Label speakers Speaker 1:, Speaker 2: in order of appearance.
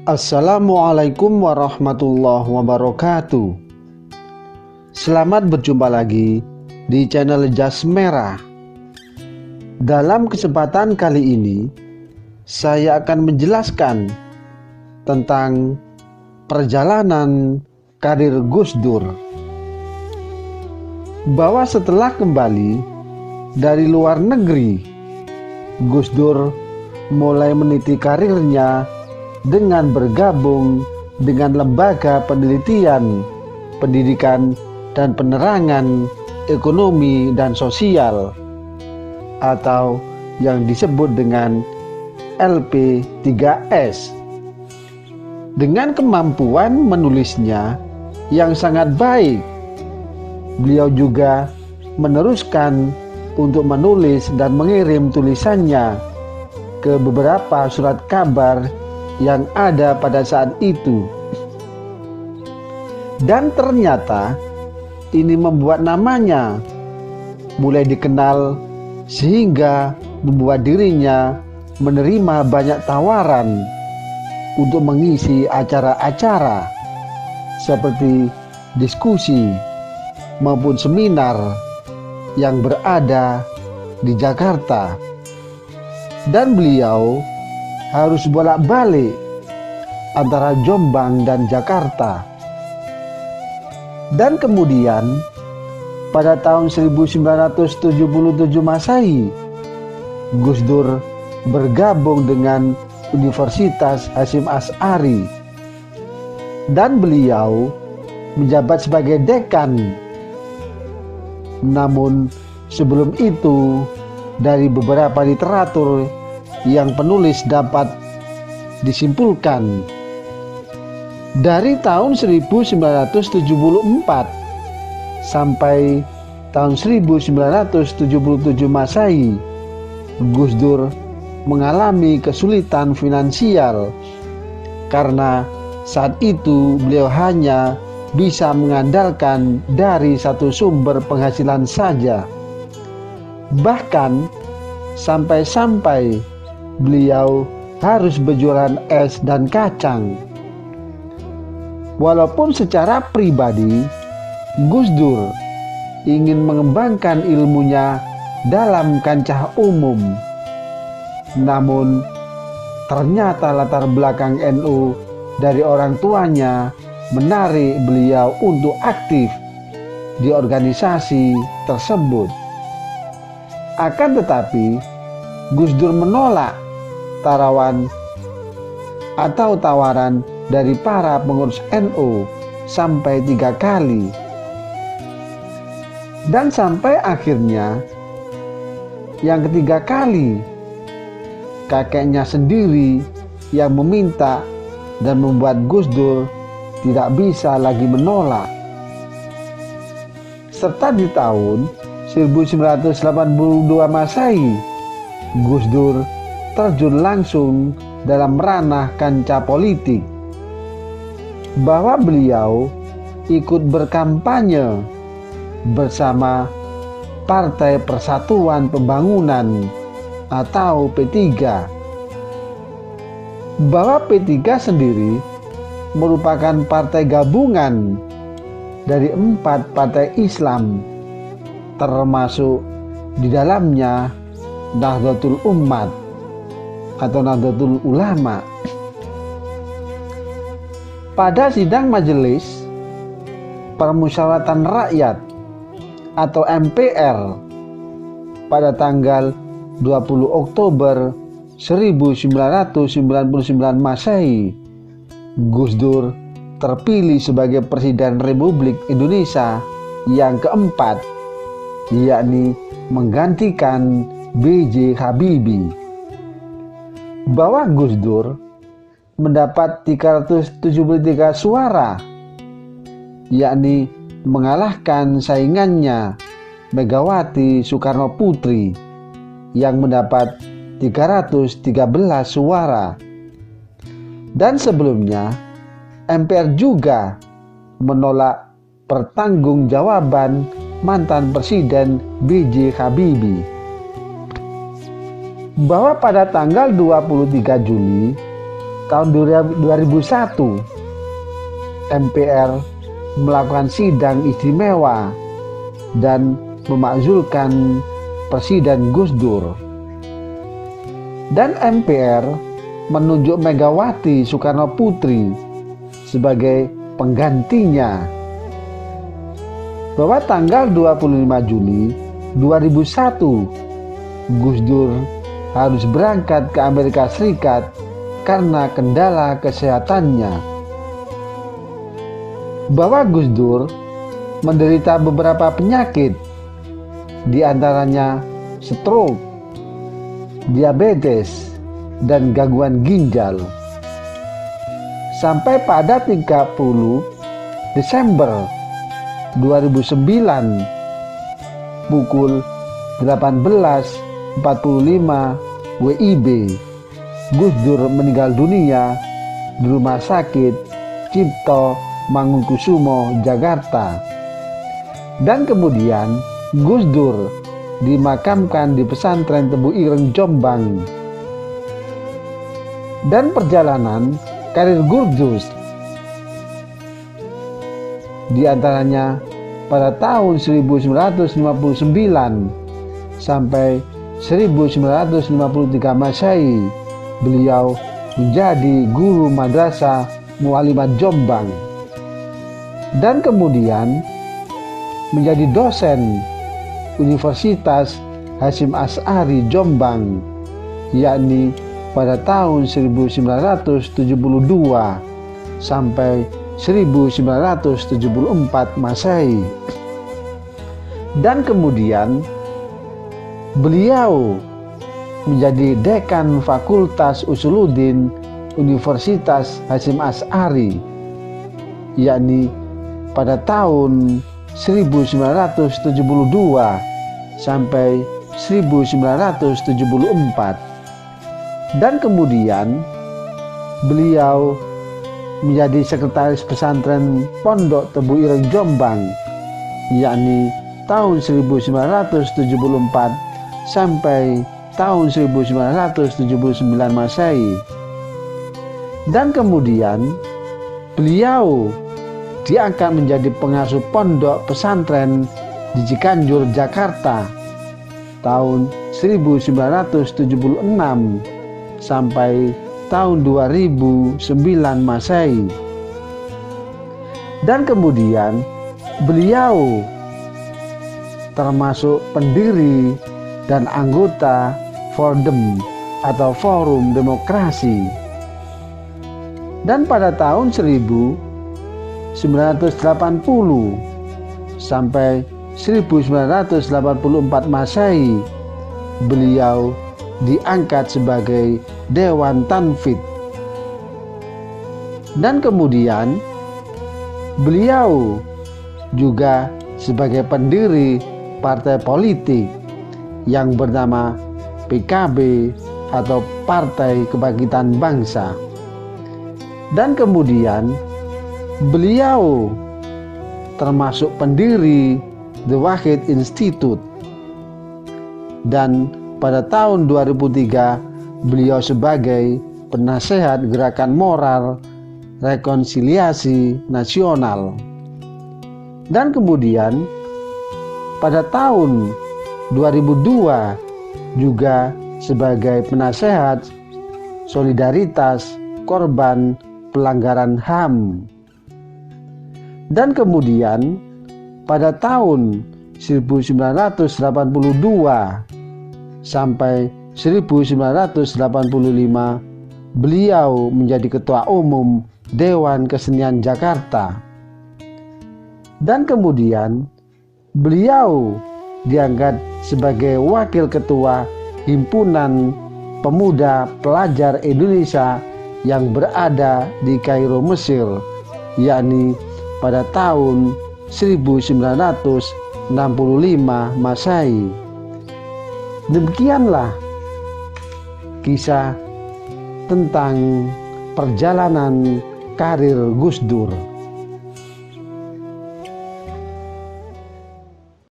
Speaker 1: Assalamualaikum warahmatullahi wabarakatuh. Selamat berjumpa lagi di channel Jas Merah. Dalam kesempatan kali ini, saya akan menjelaskan tentang perjalanan karir Gus Dur. Bahwa setelah kembali dari luar negeri, Gus Dur mulai meniti karirnya dengan bergabung dengan lembaga penelitian, pendidikan, dan penerangan ekonomi dan sosial atau yang disebut dengan LP3S. Dengan kemampuan menulisnya yang sangat baik, beliau juga meneruskan untuk menulis dan mengirim tulisannya ke beberapa surat kabar yang ada pada saat itu. Dan ternyata ini membuat namanya mulai dikenal sehingga membuat dirinya menerima banyak tawaran untuk mengisi acara-acara seperti diskusi maupun seminar yang berada di Jakarta. Dan beliau harus bolak-balik antara Jombang dan Jakarta. Dan kemudian pada tahun 1977 Masehi, Gus Dur bergabung dengan Universitas Hasyim Asy'ari dan beliau menjabat sebagai dekan. Namun sebelum itu, dari beberapa literatur yang penulis dapat disimpulkan, dari tahun 1974 sampai tahun 1977 Masehi, Gus Dur mengalami kesulitan finansial karena saat itu beliau hanya bisa mengandalkan dari satu sumber penghasilan saja. Bahkan sampai-sampai beliau harus berjualan es dan kacang. Walaupun secara pribadi Gus Dur ingin mengembangkan ilmunya dalam kancah umum, namun ternyata latar belakang NU dari orang tuanya menarik beliau untuk aktif di organisasi tersebut. Akan tetapi Gus Dur menolak tawaran dari para pengurus NU sampai 3 kali. Dan sampai akhirnya yang ketiga kali kakeknya sendiri yang meminta dan membuat Gus Dur tidak bisa lagi menolak. Serta di tahun 1982 Masehi, Gus Dur terjun langsung dalam ranah kancah politik, bahwa beliau ikut berkampanye bersama Partai Persatuan Pembangunan atau P3, bahwa P3 sendiri merupakan partai gabungan dari 4 partai Islam, termasuk di dalamnya Nahdlatul Ummah atau Nahdlatul Ulama. Pada sidang Majelis Permusyawaratan Rakyat atau MPR pada tanggal 20 Oktober 1999 Masehi, Gus Dur terpilih sebagai Presiden Republik Indonesia yang keempat, yakni menggantikan B.J. Habibie. Bahwa Gus Dur mendapat 373 suara, yakni mengalahkan saingannya Megawati Soekarno Putri yang mendapat 313 suara. Dan sebelumnya MPR juga menolak pertanggungjawaban mantan Presiden B.J. Habibie. Bahwa pada tanggal 23 Juli tahun 2001 MPR melakukan sidang istimewa dan memakzulkan Presiden Gus Dur. Dan MPR menunjuk Megawati Soekarno Putri sebagai penggantinya. Bahwa tanggal 25 Juli 2001 Gus Dur harus berangkat ke Amerika Serikat karena kendala kesehatannya. Bahwa Gus Dur menderita beberapa penyakit, di antaranya stroke, diabetes, dan gangguan ginjal. Sampai pada 30 Desember 2009 pukul 18.45 WIB, Gus Dur meninggal dunia di Rumah Sakit Cipto Mangunkusumo, Jakarta. Dan kemudian Gus Dur dimakamkan di pesantren Tebu Ireng, Jombang. Dan perjalanan karir Gus Dur diantaranya pada tahun 1959 sampai 1953 Masehi, beliau menjadi guru madrasah Mu'alimat Jombang. Dan kemudian menjadi dosen Universitas Hasyim Asy'ari Jombang, yakni pada tahun 1972 sampai 1974 Masehi. Dan kemudian beliau menjadi dekan Fakultas Usuluddin Universitas Hasyim Asy'ari, yakni pada tahun 1972 sampai 1974. Dan kemudian beliau menjadi sekretaris pesantren Pondok Tebu Ireng, Jombang, yakni tahun 1974 sampai tahun 1979 Masehi. Dan kemudian beliau diangkat menjadi pengasuh pondok pesantren di Cikanjur, Jakarta tahun 1976 sampai tahun 2009 Masehi. Dan kemudian beliau termasuk pendiri dan anggota Fordem atau Forum Demokrasi. Dan pada tahun 1980 sampai 1984 Masehi, beliau diangkat sebagai Dewan Tanfidh. Dan kemudian beliau juga sebagai pendiri partai politik yang bernama PKB atau Partai Kebangkitan Bangsa. Dan kemudian beliau termasuk pendiri The Wahid Institute. Dan pada tahun 2003 beliau sebagai penasehat Gerakan Moral Rekonsiliasi Nasional. Dan kemudian pada tahun 2002 juga sebagai penasehat Solidaritas Korban Pelanggaran HAM. Dan kemudian pada tahun 1982 sampai 1985 beliau menjadi Ketua Umum Dewan Kesenian Jakarta. Dan kemudian beliau diangkat sebagai Wakil Ketua Himpunan Pemuda Pelajar Indonesia yang berada di Kairo, Mesir, yakni pada tahun 1965 Masehi. Demikianlah kisah tentang perjalanan karir Gus Dur.